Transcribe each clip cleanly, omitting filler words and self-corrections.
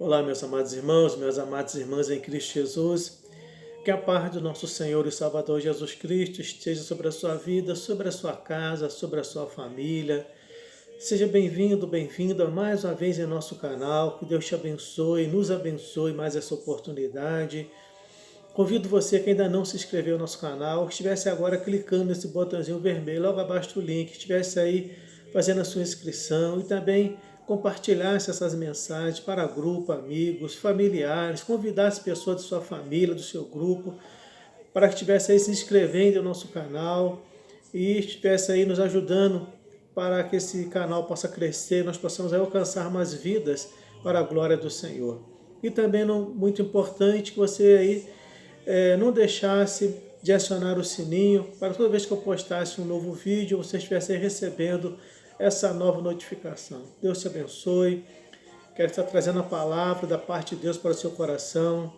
Olá, meus amados irmãos, minhas amadas irmãs em Cristo Jesus. Que a paz do nosso Senhor e Salvador Jesus Cristo esteja sobre a sua vida, sobre a sua casa, sobre a sua família. Seja bem-vindo, bem-vinda mais uma vez em nosso canal. Que Deus te abençoe, nos abençoe mais essa oportunidade. Convido você que ainda não se inscreveu no nosso canal, que estivesse agora clicando nesse botãozinho vermelho logo abaixo do link, estivesse aí fazendo a sua inscrição e também compartilhasse essas mensagens para grupo, amigos, familiares, convidasse pessoas de sua família, do seu grupo, para que estivesse aí se inscrevendo no nosso canal e estivesse aí nos ajudando para que esse canal possa crescer, nós possamos aí alcançar mais vidas para a glória do Senhor. E também, muito importante, que você aí não deixasse de acionar o sininho para toda vez que eu postasse um novo vídeo, você estivesse recebendo essa nova notificação. Deus te abençoe. Quero estar trazendo a palavra da parte de Deus para o seu coração.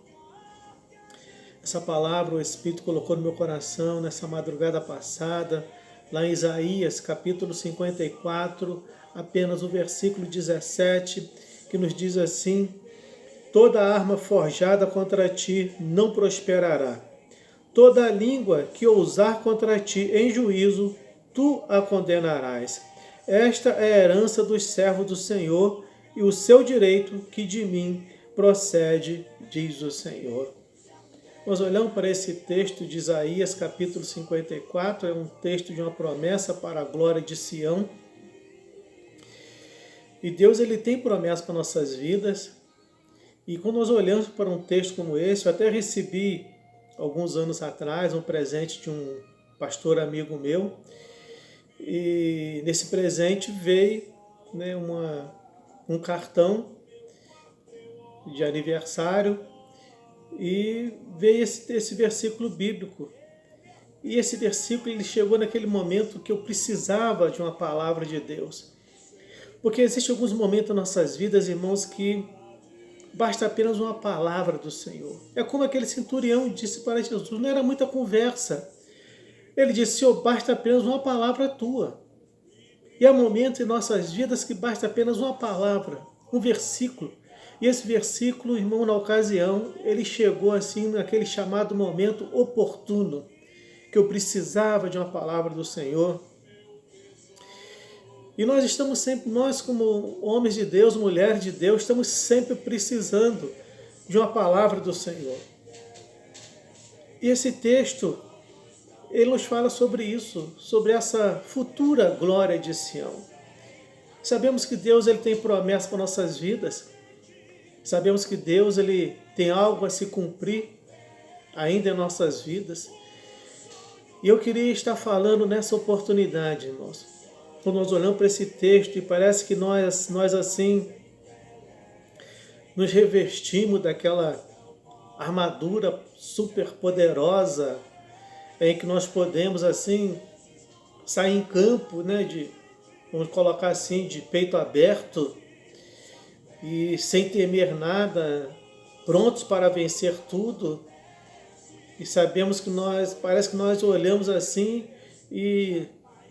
Essa palavra o Espírito colocou no meu coração nessa madrugada passada, lá em Isaías, capítulo 54, apenas o versículo 17, que nos diz assim: toda arma forjada contra ti não prosperará. Toda língua que ousar contra ti em juízo, tu a condenarás. Esta é a herança dos servos do Senhor e o seu direito que de mim procede, diz o Senhor. Nós olhamos para esse texto de Isaías, capítulo 54, é um texto de uma promessa para a glória de Sião. E Deus ele tem promessa para nossas vidas. E quando nós olhamos para um texto como esse, eu até recebi, alguns anos atrás, um presente de um pastor amigo meu. E nesse presente veio um cartão de aniversário e veio esse versículo bíblico. E esse versículo ele chegou naquele momento que eu precisava de uma palavra de Deus. Porque existem alguns momentos em nossas vidas, irmãos, que basta apenas uma palavra do Senhor. É como aquele centurião disse para Jesus, não era muita conversa. Ele disse, Senhor, basta apenas uma palavra tua. E há momentos em nossas vidas que basta apenas uma palavra, um versículo. E esse versículo, irmão, na ocasião, ele chegou assim naquele chamado momento oportuno, que eu precisava de uma palavra do Senhor. E nós estamos sempre, nós como homens de Deus, mulheres de Deus, estamos sempre precisando de uma palavra do Senhor. E esse texto, ele nos fala sobre isso, sobre essa futura glória de Sião. Sabemos que Deus ele tem promessa para nossas vidas. Sabemos que Deus ele tem algo a se cumprir ainda em nossas vidas. E eu queria estar falando nessa oportunidade, irmãos. Quando nós olhamos para esse texto e parece que nós assim nos revestimos daquela armadura super poderosa em que nós podemos assim sair em campo, vamos colocar assim, de peito aberto e sem temer nada, prontos para vencer tudo. E sabemos que parece que nós olhamos assim e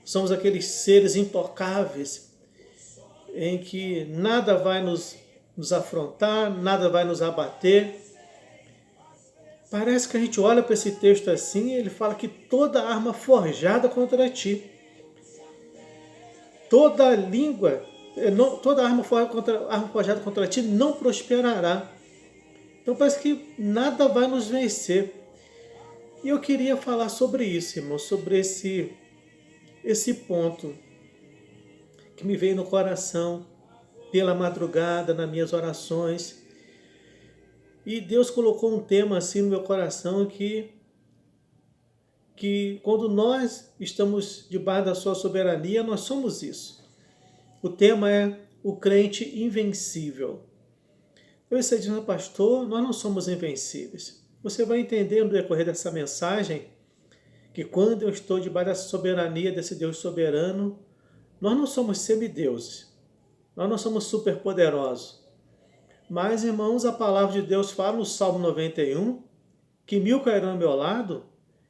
somos aqueles seres intocáveis em que nada vai nos afrontar, nada vai nos abater. Parece que a gente olha para esse texto assim e ele fala que toda arma forjada contra ti, toda língua, toda arma forjada contra ti não prosperará. Então parece que nada vai nos vencer. E eu queria falar sobre isso, irmão, sobre esse ponto que me veio no coração pela madrugada, nas minhas orações. E Deus colocou um tema assim no meu coração que quando nós estamos debaixo da sua soberania, nós somos isso. O tema é o crente invencível. Eu sei dizendo, pastor, nós não somos invencíveis. Você vai entender no decorrer dessa mensagem que quando eu estou debaixo dessa soberania, desse Deus soberano, nós não somos semideuses. Nós não somos superpoderosos. Mas, irmãos, a palavra de Deus fala no Salmo 91 que 1000 cairão ao meu lado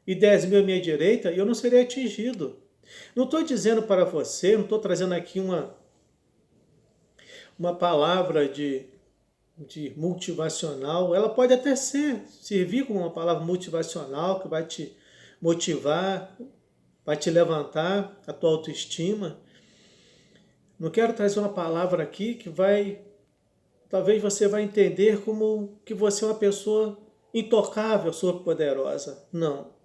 e 10.000 à minha direita e eu não serei atingido. Não estou dizendo para você, não estou trazendo aqui uma palavra de de motivacional. Ela pode até servir como uma palavra motivacional que vai te motivar, vai te levantar a tua autoestima. Não quero trazer uma palavra aqui que talvez você vai entender como que você é uma pessoa intocável, superpoderosa. Não.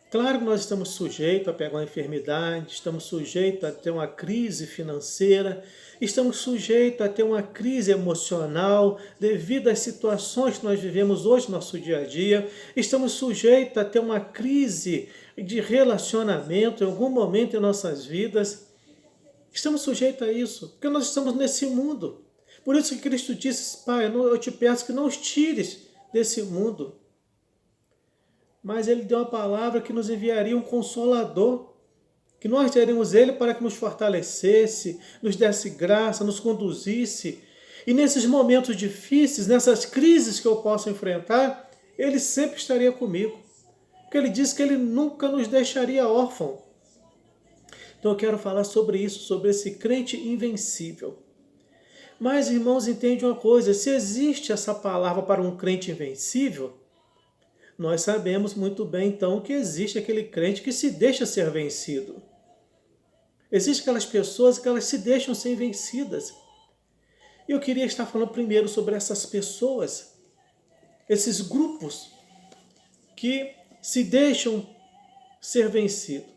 Claro que nós estamos sujeitos a pegar uma enfermidade, estamos sujeitos a ter uma crise financeira, estamos sujeitos a ter uma crise emocional devido às situações que nós vivemos hoje no nosso dia a dia, estamos sujeitos a ter uma crise de relacionamento em algum momento em nossas vidas. Estamos sujeitos a isso, porque nós estamos nesse mundo. Por isso que Cristo disse: Pai, eu te peço que não os tires desse mundo. Mas ele deu uma palavra que nos enviaria um consolador, que nós teríamos ele para que nos fortalecesse, nos desse graça, nos conduzisse. E nesses momentos difíceis, nessas crises que eu posso enfrentar, ele sempre estaria comigo. Porque ele disse que ele nunca nos deixaria órfão. Então eu quero falar sobre isso, sobre esse crente invencível. Mas, irmãos, entende uma coisa: se existe essa palavra para um crente invencível, nós sabemos muito bem, então, que existe aquele crente que se deixa ser vencido. Existem aquelas pessoas que elas se deixam ser vencidas. E eu queria estar falando primeiro sobre essas pessoas, esses grupos que se deixam ser vencidos.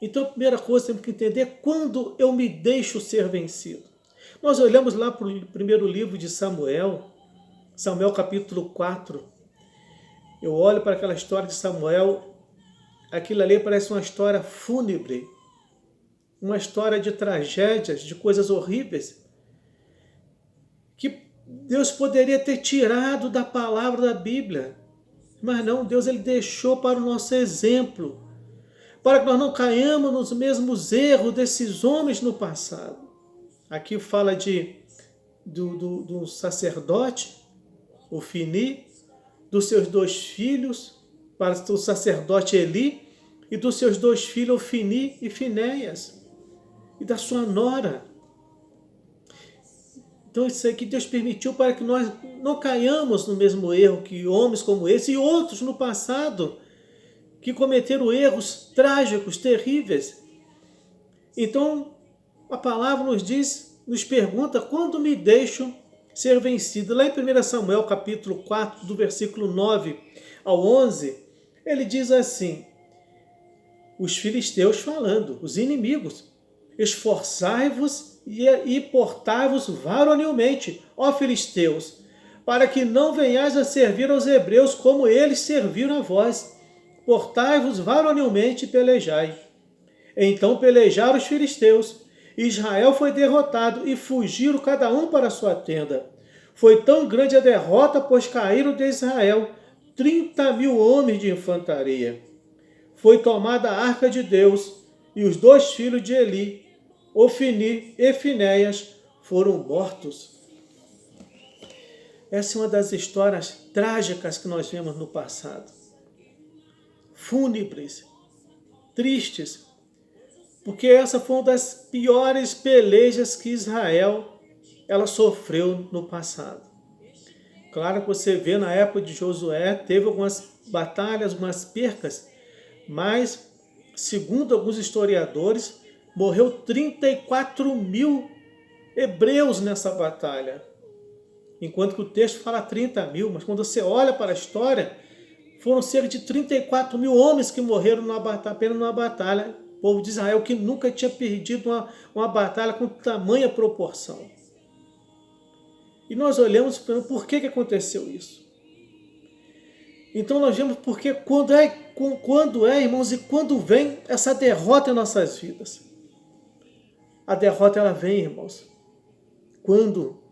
Então, a primeira coisa, temos que entender quando eu me deixo ser vencido. Nós olhamos lá para o primeiro livro de Samuel, Samuel capítulo 4. Eu olho para aquela história de Samuel, aquilo ali parece uma história fúnebre, uma história de tragédias, de coisas horríveis, que Deus poderia ter tirado da palavra da Bíblia. Mas não, Deus ele deixou para o nosso exemplo, para que nós não caiamos nos mesmos erros desses homens no passado. Aqui fala do sacerdote, Ofni, dos seus 2 filhos, para o sacerdote Eli, e dos seus 2 filhos, Ofni e Finéias, e da sua nora. Então isso aqui Deus permitiu para que nós não caiamos no mesmo erro que homens como esse e outros no passado, que cometeram erros trágicos, terríveis. Então, a palavra nos pergunta, quando me deixo ser vencido? Lá em 1 Samuel, capítulo 4, do versículo 9 ao 11, ele diz assim, os filisteus falando, os inimigos, esforçai-vos e portai-vos varonilmente, ó filisteus, para que não venhais a servir aos hebreus como eles serviram a vós. Portai-vos varonilmente e pelejai. Então pelejaram os filisteus. Israel foi derrotado e fugiram cada um para a sua tenda. Foi tão grande a derrota, pois caíram de Israel 30.000 homens de infantaria. Foi tomada a arca de Deus e os 2 filhos de Eli, Ofni e Finéias, foram mortos. Essa é uma das histórias trágicas que nós vemos no passado. Fúnebres, tristes, porque essa foi uma das piores pelejas que Israel ela sofreu no passado. Claro que você vê na época de Josué, teve algumas batalhas, algumas percas, mas, segundo alguns historiadores, morreu 34.000 hebreus nessa batalha. Enquanto que o texto fala 30.000, mas quando você olha para a história, foram cerca de 34.000 homens que morreram apenas numa batalha. O povo de Israel que nunca tinha perdido uma batalha com tamanha proporção. E nós olhamos para por que aconteceu isso. Então nós vemos porque quando é, irmãos, e quando vem essa derrota em nossas vidas. A derrota ela vem, irmãos, quando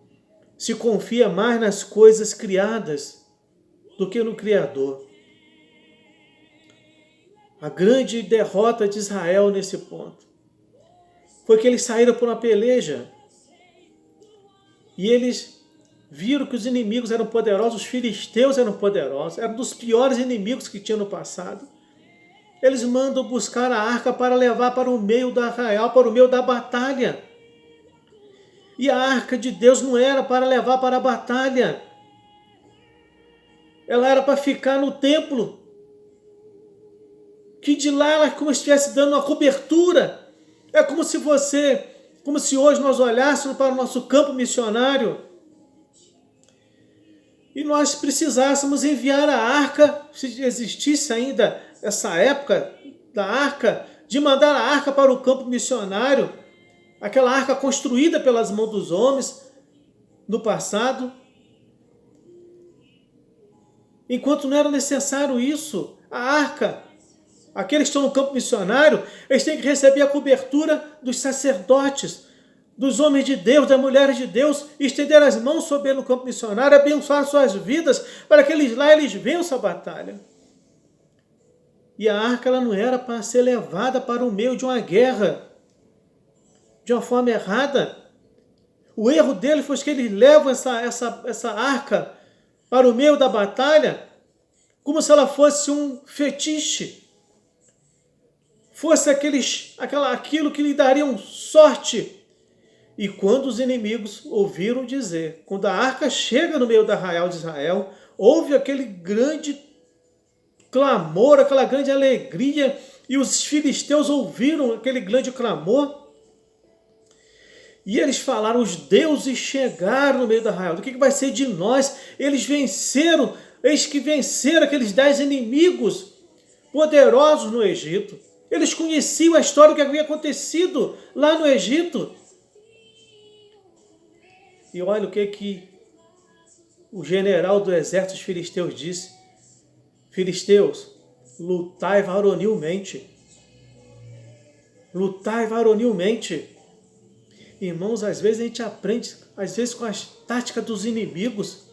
se confia mais nas coisas criadas do que no Criador. A grande derrota de Israel nesse ponto foi que eles saíram por uma peleja e eles viram que os inimigos eram poderosos, os filisteus eram poderosos, eram dos piores inimigos que tinha no passado. Eles mandam buscar a arca para levar para o meio do arraial, para o meio da batalha. E a arca de Deus não era para levar para a batalha. Ela era para ficar no templo. Que de lá ela como se estivesse dando uma cobertura. É como se hoje nós olhássemos para o nosso campo missionário e nós precisássemos enviar a arca, se existisse ainda essa época da arca, de mandar a arca para o campo missionário, aquela arca construída pelas mãos dos homens no passado. Enquanto não era necessário isso, a arca, aqueles que estão no campo missionário, eles têm que receber a cobertura dos sacerdotes, dos homens de Deus, das mulheres de Deus, e estender as mãos sobre ele no campo missionário, abençoar suas vidas, para que eles vençam a batalha. E a arca ela não era para ser levada para o meio de uma guerra, de uma forma errada. O erro dele foi que eles levam essa arca para o meio da batalha, como se ela fosse um fetiche, fosse aquilo que lhe dariam sorte. E quando os inimigos ouviram dizer, quando a arca chega no meio do arraial de Israel, houve aquele grande clamor, aquela grande alegria, e os filisteus ouviram aquele grande clamor, e eles falaram, os deuses chegaram no meio do arraial, do que vai ser de nós? Eles venceram, eis que venceram aqueles 10 inimigos poderosos no Egito. Eles conheciam a história que havia acontecido lá no Egito. E olha o que o general do exército dos filisteus disse. Filisteus, lutai varonilmente. Lutai varonilmente. Irmãos, às vezes a gente aprende, às vezes com as táticas dos inimigos.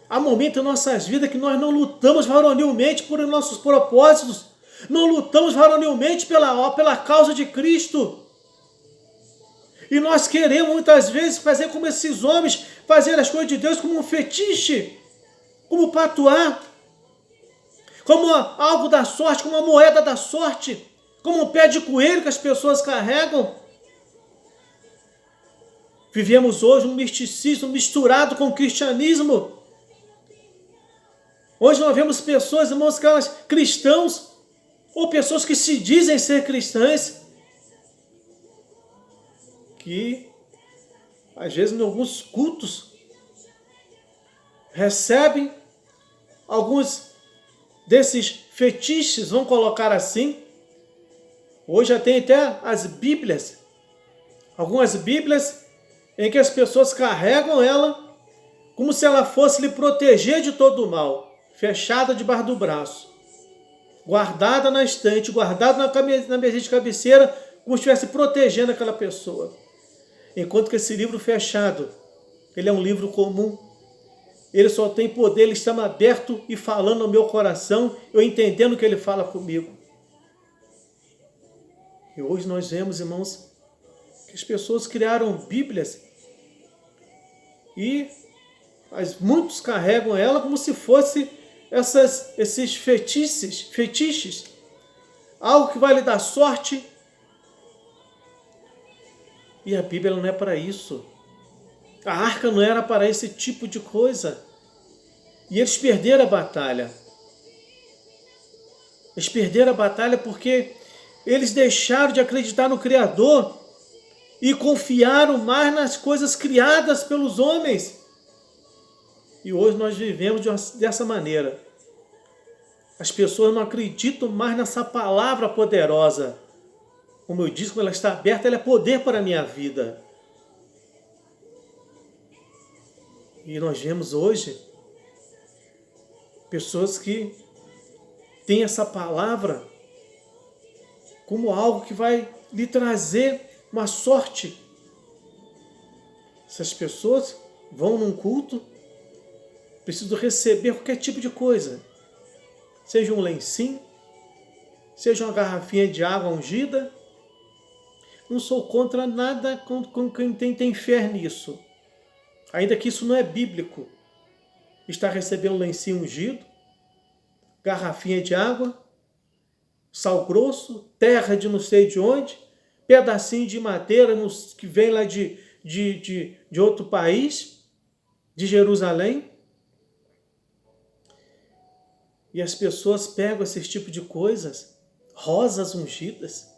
Há momentos em nossas vidas que nós não lutamos varonilmente por nossos propósitos. Não lutamos varonilmente pela causa de Cristo. E nós queremos muitas vezes fazer como esses homens, fazer as coisas de Deus como um fetiche, como patuar, como algo da sorte, como uma moeda da sorte, como um pé de coelho que as pessoas carregam. Vivemos hoje um misticismo misturado com o cristianismo. Hoje nós vemos pessoas, irmãos, cristãos, ou pessoas que se dizem ser cristãs, que, às vezes, em alguns cultos, recebem alguns desses fetiches, vamos colocar assim. Hoje já tem até as Bíblias, algumas Bíblias em que as pessoas carregam ela como se ela fosse lhe proteger de todo o mal, fechada debaixo do braço, guardada na estante, guardada na mesinha de cabeceira, como se estivesse protegendo aquela pessoa. Enquanto que esse livro fechado, ele é um livro comum. Ele só tem poder, ele está aberto e falando no meu coração, eu entendendo que ele fala comigo. E hoje nós vemos, irmãos, que as pessoas criaram Bíblias e muitos carregam ela como se fosse esses fetiches, algo que vai lhe dar sorte. E a Bíblia não é para isso. A arca não era para esse tipo de coisa. E eles perderam a batalha. Eles perderam a batalha porque eles deixaram de acreditar no Criador e confiaram mais nas coisas criadas pelos homens. E hoje nós vivemos dessa maneira. As pessoas não acreditam mais nessa palavra poderosa. Como eu disse, quando ela está aberta, ela é poder para a minha vida. E nós vemos hoje pessoas que têm essa palavra como algo que vai lhe trazer uma sorte. Essas pessoas vão num culto, precisam receber qualquer tipo de coisa. Seja um lencinho, seja uma garrafinha de água ungida. Não sou contra nada com quem tem fé nisso. Ainda que isso não é bíblico. Está recebendo lencinho ungido, garrafinha de água, sal grosso, terra de não sei de onde, pedacinho de madeira que vem lá de de outro país, de Jerusalém. E as pessoas pegam esse tipo de coisas, rosas ungidas,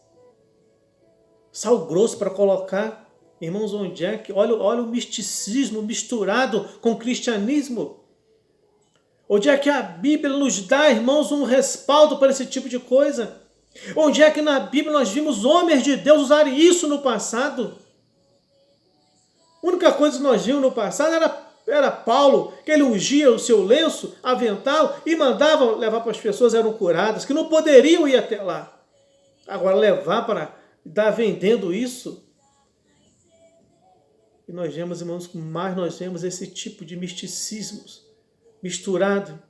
sal grosso para colocar. Irmãos, onde é que... Olha o misticismo misturado com o cristianismo. Onde é que a Bíblia nos dá, irmãos, um respaldo para esse tipo de coisa? Onde é que na Bíblia nós vimos homens de Deus usarem isso no passado? A única coisa que nós vimos no passado era Paulo, que ele ungia o seu lenço, avental, e mandava levar para as pessoas, eram curadas, que não poderiam ir até lá. Agora, levar para estar vendendo isso. E nós vemos, irmãos, mais nós vemos esse tipo de misticismos misturado.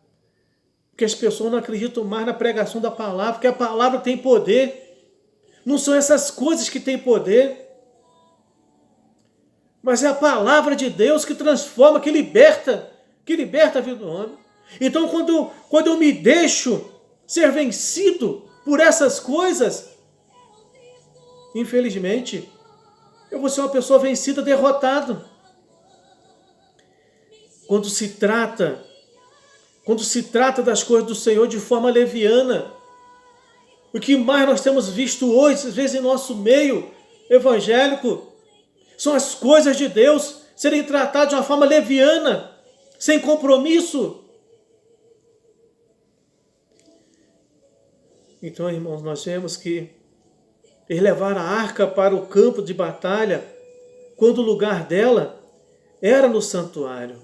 Porque as pessoas não acreditam mais na pregação da palavra, porque a palavra tem poder. Não são essas coisas que têm poder, mas é a palavra de Deus que transforma, que liberta a vida do homem. Então, quando eu me deixo ser vencido por essas coisas, infelizmente, eu vou ser uma pessoa vencida, derrotada. Quando se trata das coisas do Senhor de forma leviana, o que mais nós temos visto hoje, às vezes em nosso meio evangélico, são as coisas de Deus serem tratadas de uma forma leviana, sem compromisso. Então, irmãos, nós vemos que eles levaram a arca para o campo de batalha, quando o lugar dela era no santuário.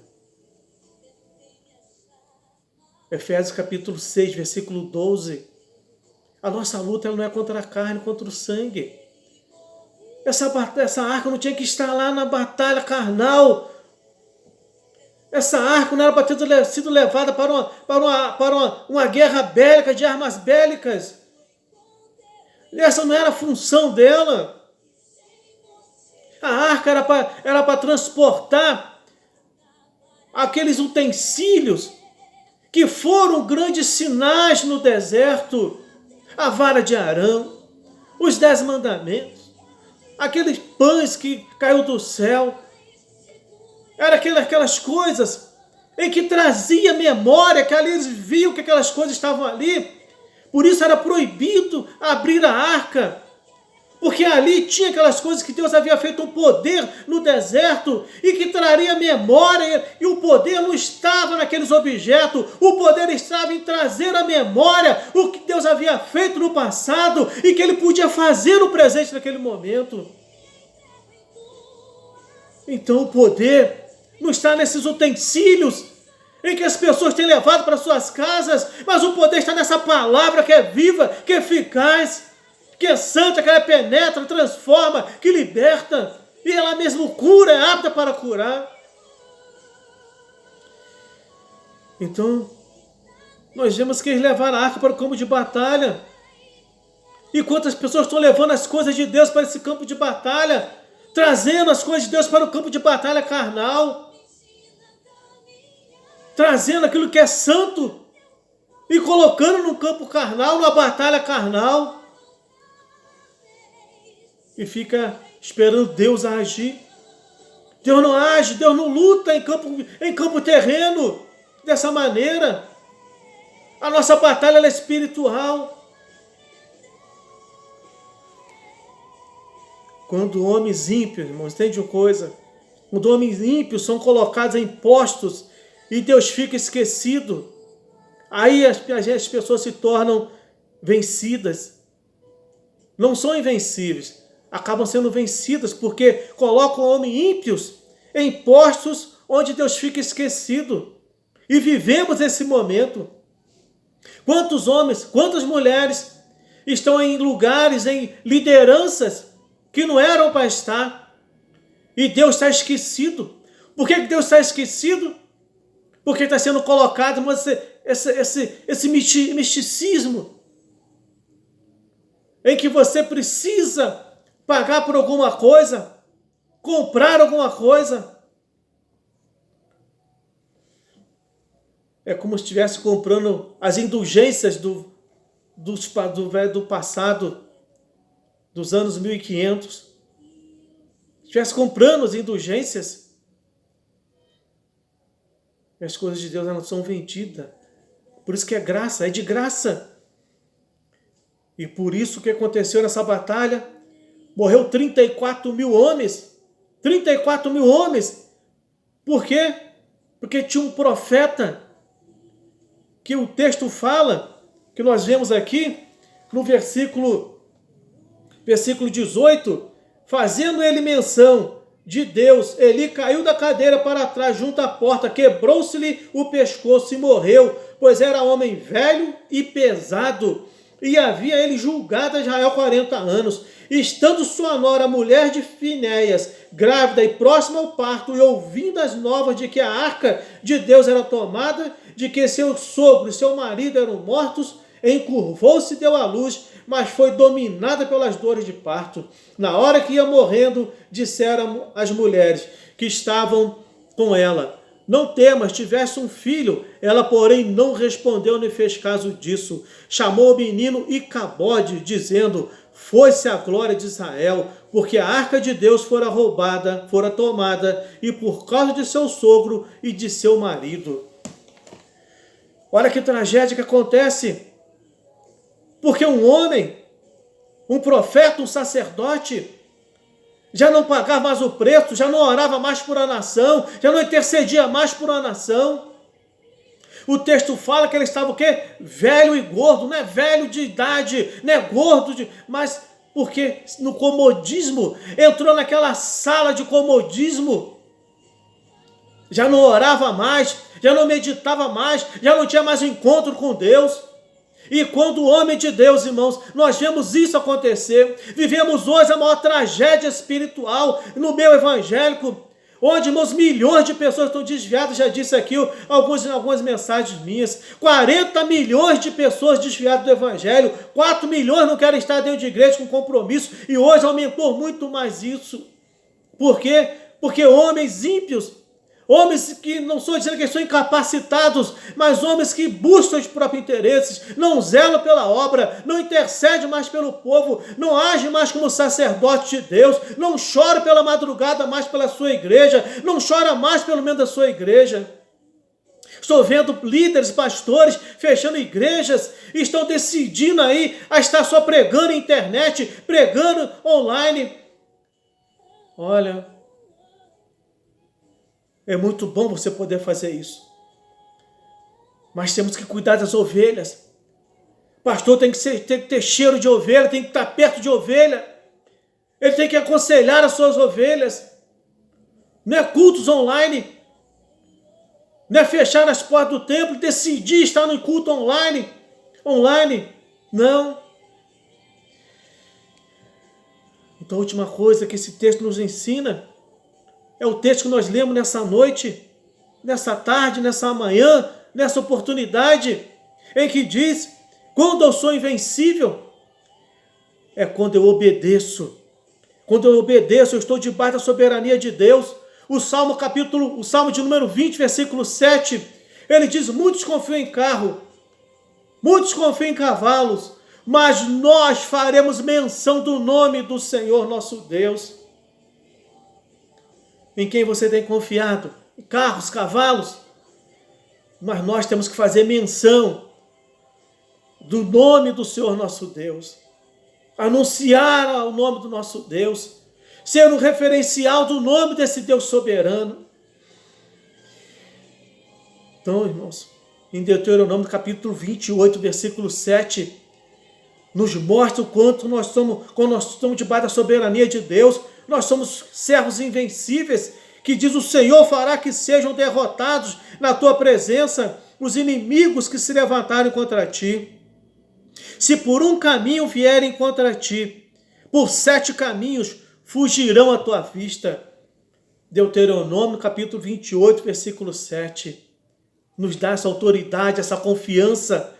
Efésios capítulo 6, versículo 12. A nossa luta ela não é contra a carne, contra o sangue. Essa arca não tinha que estar lá na batalha carnal. Essa arca não era para ter sido levada para uma guerra bélica, de armas bélicas. Essa não era a função dela. A arca era para transportar aqueles utensílios que foram grandes sinais no deserto. A vara de Arão, os 10 mandamentos, aqueles pães que caiu do céu. Era aquelas coisas em que trazia memória, que ali eles viam que aquelas coisas estavam ali. Por isso era proibido abrir a arca, porque ali tinha aquelas coisas que Deus havia feito um poder no deserto e que traria memória, e o poder não estava naqueles objetos, o poder estava em trazer à memória o que Deus havia feito no passado e que Ele podia fazer no presente naquele momento. Então o poder não está nesses utensílios em que as pessoas têm levado para suas casas, mas o poder está nessa palavra que é viva, que é eficaz, que é santa, que ela penetra, transforma, que liberta, e ela mesmo cura, é apta para curar. Então, nós vemos que eles levaram a arca para o campo de batalha. E quantas pessoas estão levando as coisas de Deus para esse campo de batalha, trazendo as coisas de Deus para o campo de batalha carnal, trazendo aquilo que é santo e colocando no campo carnal, numa batalha carnal, e fica esperando Deus agir. Deus não age, Deus não luta em campo terreno dessa maneira. A nossa batalha ela é espiritual. Quando homens ímpios, irmãos, entende uma coisa? Quando homens ímpios são colocados em postos e Deus fica esquecido, aí as pessoas se tornam vencidas. Não são invencíveis, acabam sendo vencidas porque colocam homens ímpios em postos onde Deus fica esquecido. E vivemos esse momento. Quantos homens, quantas mulheres estão em lugares, em lideranças que não eram para estar, e Deus está esquecido. Por que Deus está esquecido? Porque está sendo colocado esse misticismo, em que você precisa pagar por alguma coisa, comprar alguma coisa. É como se estivesse comprando as indulgências do passado, dos anos 1500. estivesse comprando as indulgências. E as coisas de Deus não são vendidas. Por isso que é graça, é de graça. E por isso que aconteceu nessa batalha, morreu 34 mil homens. 34 mil homens. Por quê? Porque tinha um profeta, que o texto fala, que nós vemos aqui, no versículo 18, fazendo ele menção de Deus, Eli caiu da cadeira para trás junto à porta, quebrou-se-lhe o pescoço e morreu, pois era homem velho e pesado, e havia ele julgado Israel 40 anos. Estando sua nora, mulher de Finéias, grávida e próxima ao parto, e ouvindo as novas de que a arca de Deus era tomada, de que seu sogro e seu marido eram mortos, encurvou-se e deu à luz, mas foi dominada pelas dores de parto. Na hora que ia morrendo, disseram as mulheres que estavam com ela: não temas, tivesse um filho. Ela, porém, não respondeu nem fez caso disso. Chamou o menino Icabode, dizendo: foi-se a glória de Israel, porque a arca de Deus fora roubada, fora tomada, e por causa de seu sogro e de seu marido. Olha que tragédia que acontece. Porque um homem, um profeta, um sacerdote, já não pagava mais o preço, já não orava mais por a nação, já não intercedia mais por a nação. O texto fala que ele estava o quê? Velho e gordo, não é velho de idade, não é gordo, mas porque no comodismo, entrou naquela sala de comodismo, já não orava mais, já não meditava mais, já não tinha mais encontro com Deus. E quando o homem de Deus, irmãos, nós vemos isso acontecer, vivemos hoje a maior tragédia espiritual no meio evangélico, onde, irmãos, milhões de pessoas estão desviadas. Já disse aqui algumas mensagens minhas, 40 milhões de pessoas desviadas do evangelho, 4 milhões não querem estar dentro de igreja com compromisso, e hoje aumentou muito mais isso. Por quê? Porque homens ímpios, homens que não são dizendo que são incapacitados, mas homens que buscam os próprios interesses, não zelam pela obra, não intercedem mais pelo povo, não agem mais como sacerdote de Deus, não chora pela madrugada mais pela sua igreja, não chora mais pelo menos da sua igreja. Estou vendo líderes, pastores, fechando igrejas, estão decidindo aí a estar só pregando na internet, pregando online. Olha, é muito bom você poder fazer isso. Mas temos que cuidar das ovelhas. Pastor tem que ter cheiro de ovelha, tem que estar perto de ovelha. Ele tem que aconselhar as suas ovelhas. Não é cultos online. Não é fechar as portas do templo e decidir estar no culto online. Não. Então a última coisa que esse texto nos ensina é o texto que nós lemos nessa noite, nessa tarde, nessa manhã, nessa oportunidade, em que diz: quando eu sou invencível, é quando eu obedeço. Quando eu obedeço, eu estou debaixo da soberania de Deus. O Salmo de número 20, versículo 7, ele diz: muitos confiam em carro, muitos confiam em cavalos, mas nós faremos menção do nome do Senhor nosso Deus. Em quem você tem confiado? Em carros, cavalos? Mas nós temos que fazer menção do nome do Senhor nosso Deus. Anunciar o nome do nosso Deus. Ser um referencial do nome desse Deus soberano. Então, irmãos, em Deuteronômio capítulo 28, versículo 7, nos mostra o quanto quando nós estamos debaixo da soberania de Deus, nós somos servos invencíveis, que diz: o Senhor fará que sejam derrotados na tua presença os inimigos que se levantarem contra ti. Se por um caminho vierem contra ti, por 7 caminhos fugirão à tua vista. Deuteronômio capítulo 28, versículo 7, nos dá essa autoridade, essa confiança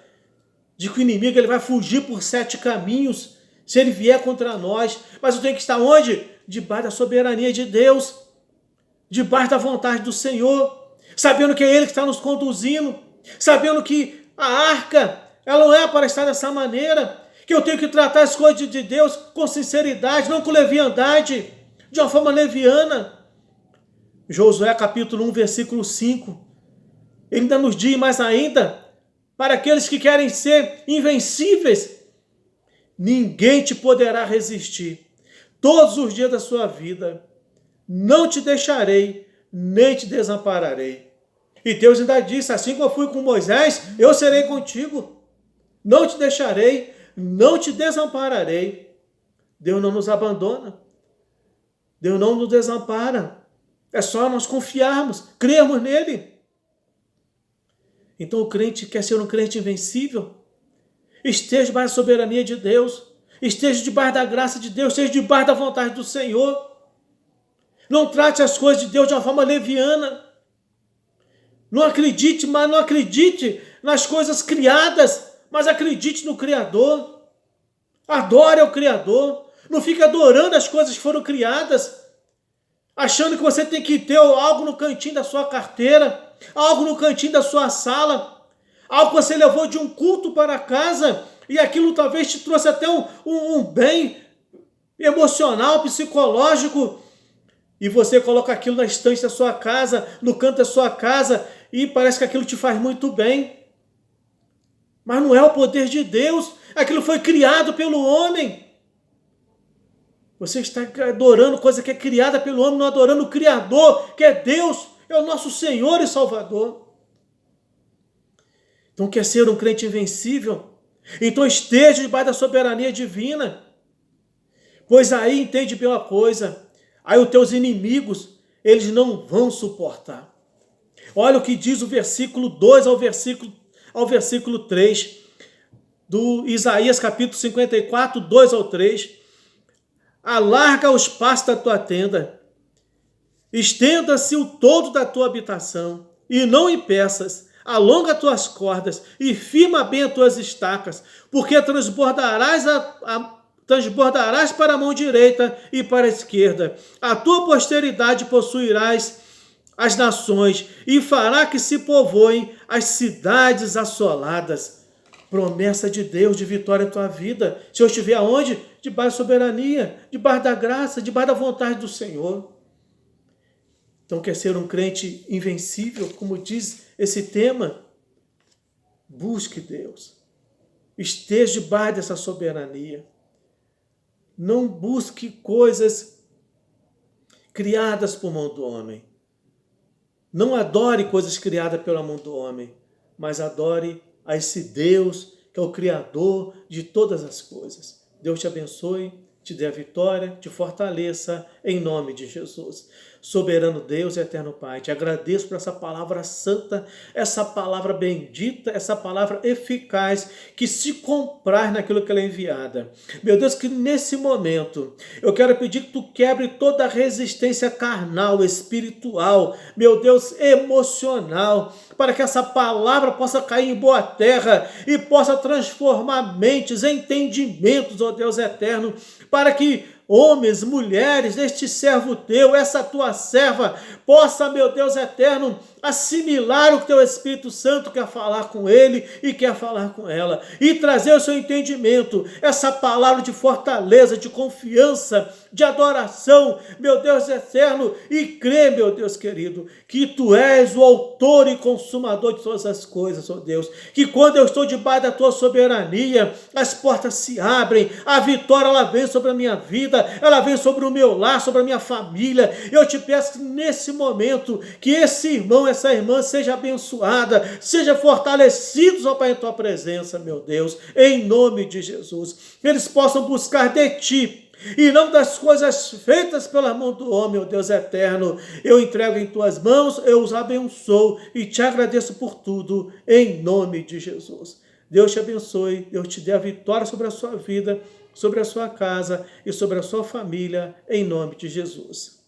de que o inimigo ele vai fugir por 7 caminhos, se ele vier contra nós. Mas eu tenho que estar onde? Debaixo da soberania de Deus, debaixo da vontade do Senhor, sabendo que é Ele que está nos conduzindo, sabendo que a arca, ela não é para estar dessa maneira, que eu tenho que tratar as coisas de Deus com sinceridade, não com leviandade, de uma forma leviana. Josué capítulo 1, versículo 5. Ele ainda nos diz mais ainda, para aqueles que querem ser invencíveis, ninguém te poderá resistir todos os dias da sua vida. Não te deixarei, nem te desampararei. E Deus ainda disse, assim como eu fui com Moisés, eu serei contigo. Não te deixarei, não te desampararei. Deus não nos abandona. Deus não nos desampara. É só nós confiarmos, crermos nele. Então o crente quer ser um crente invencível. Esteja debaixo da soberania de Deus. Esteja debaixo da graça de Deus. Esteja debaixo da vontade do Senhor. Não trate as coisas de Deus de uma forma leviana. Não acredite, mas não acredite nas coisas criadas, mas acredite no Criador. Adore ao Criador. Não fique adorando as coisas que foram criadas, achando que você tem que ter algo no cantinho da sua carteira, algo no cantinho da sua sala, algo que você levou de um culto para casa, e aquilo talvez te trouxe até um bem emocional, psicológico, e você coloca aquilo na estante da sua casa, no canto da sua casa, e parece que aquilo te faz muito bem. Mas não é o poder de Deus, aquilo foi criado pelo homem. Você está adorando coisa que é criada pelo homem, não adorando o Criador, que é Deus, é o nosso Senhor e Salvador. Então quer ser um crente invencível? Então esteja debaixo da soberania divina. Pois aí entende bem uma coisa, aí os teus inimigos, eles não vão suportar. Olha o que diz o versículo 2 ao versículo 3, do Isaías capítulo 54, 2 ao 3. Alarga o espaço da tua tenda, estenda-se o todo da tua habitação, e não impeças, alonga tuas cordas, e firma bem as tuas estacas, porque transbordarás para a mão direita e para a esquerda. A tua posteridade possuirás as nações, e fará que se povoem as cidades assoladas. Promessa de Deus de vitória em tua vida. Se eu estiver aonde? Debaixo da soberania, debaixo da graça, debaixo da vontade do Senhor. Então quer ser um crente invencível, como diz esse tema? Busque Deus. Esteja debaixo dessa soberania. Não busque coisas criadas por mão do homem. Não adore coisas criadas pela mão do homem, mas adore a esse Deus que é o Criador de todas as coisas. Deus te abençoe, te dê a vitória, te fortaleça, em nome de Jesus. Soberano Deus e eterno Pai, te agradeço por essa palavra santa, essa palavra bendita, essa palavra eficaz, que se compraz naquilo que ela é enviada. Meu Deus, que nesse momento eu quero pedir que tu quebre toda a resistência carnal, espiritual, meu Deus, emocional, para que essa palavra possa cair em boa terra e possa transformar mentes, entendimentos, ó Deus eterno, para que homens, mulheres, este servo teu, essa tua serva, possa, meu Deus eterno, assimilar o que teu Espírito Santo quer falar com ele e quer falar com ela, e trazer o seu entendimento, essa palavra de fortaleza, de confiança, de adoração, meu Deus eterno, e crê, meu Deus querido, que tu és o autor e consumador de todas as coisas, ó Deus, que quando eu estou debaixo da tua soberania, as portas se abrem, a vitória ela vem sobre a minha vida, ela vem sobre o meu lar, sobre a minha família. Eu te peço nesse momento que esse irmão, essa irmã seja abençoada, seja fortalecidos, ó Pai, em tua presença, meu Deus, em nome de Jesus. Eles possam buscar de ti e não das coisas feitas pela mão do homem, ó Deus eterno. Eu entrego em tuas mãos, eu os abençoo e te agradeço por tudo, em nome de Jesus. Deus te abençoe, Deus te dê a vitória sobre a sua vida, sobre a sua casa e sobre a sua família, em nome de Jesus.